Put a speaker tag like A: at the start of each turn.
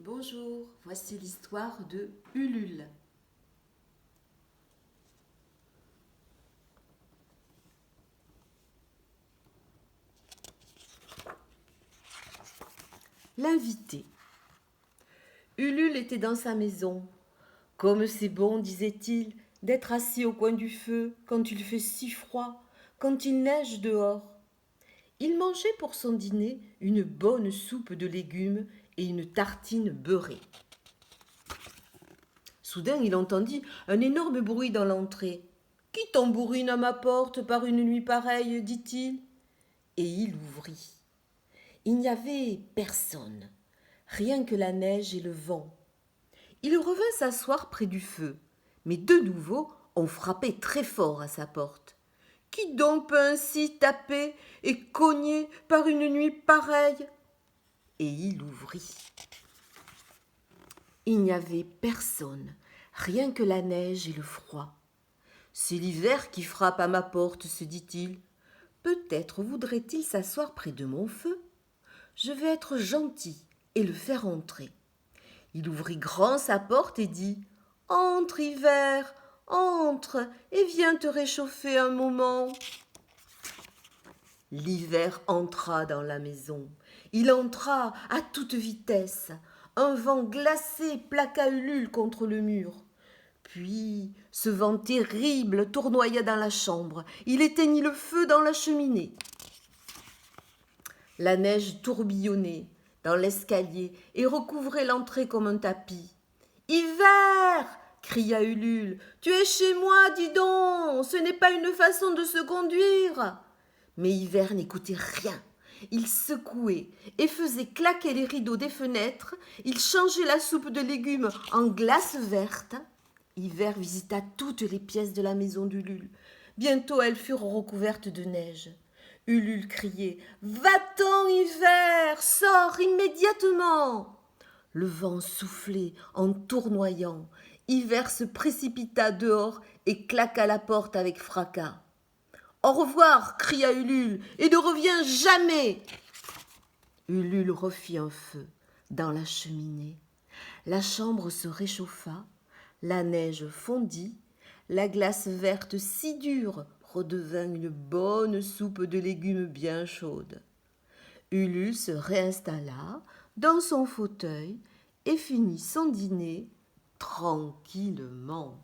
A: Bonjour, voici l'histoire de Ulule. L'invité. Ulule était dans sa maison. Comme c'est bon, disait-il, d'être assis au coin du feu quand il fait si froid, quand il neige dehors. Il mangeait pour son dîner une bonne soupe de légumes et une tartine beurrée. Soudain, il entendit un énorme bruit dans l'entrée. « Qui tambourine à ma porte par une nuit pareille ?» dit-il. Et il ouvrit. Il n'y avait personne, rien que la neige et le vent. Il revint s'asseoir près du feu, mais de nouveau on frappait très fort à sa porte. Qui donc peut ainsi taper et cogner par une nuit pareille ? Et il ouvrit. Il n'y avait personne, rien que la neige et le froid. C'est l'hiver qui frappe à ma porte, se dit-il. Peut-être voudrait-il s'asseoir près de mon feu. Je vais être gentil et le faire entrer. Il ouvrit grand sa porte et dit « Entre, hiver, entre et viens te réchauffer un moment. » L'hiver entra dans la maison. Il entra à toute vitesse. Un vent glacé plaqua Ulule contre le mur. Puis, ce vent terrible tournoya dans la chambre. Il éteignit le feu dans la cheminée. La neige tourbillonnait dans l'escalier et recouvrait l'entrée comme un tapis. « Hiver !» cria Ulule. « Tu es chez moi, dis donc, ce n'est pas une façon de se conduire !» Mais Hiver n'écoutait rien. Il secouait et faisait claquer les rideaux des fenêtres. Il changeait la soupe de légumes en glace verte. Hiver visita toutes les pièces de la maison d'Ulule. Bientôt, elles furent recouvertes de neige. Ulule criait « Va-t'en, Hiver, sors immédiatement !» Le vent soufflait en tournoyant. Hiver se précipita dehors et claqua la porte avec fracas. « Au revoir !» cria Ulule, « et ne reviens jamais !» Ulule refit un feu dans la cheminée. La chambre se réchauffa, la neige fondit, la glace verte si dure redevint une bonne soupe de légumes bien chaude. Ulule se réinstalla dans son fauteuil et finit son dîner tranquillement.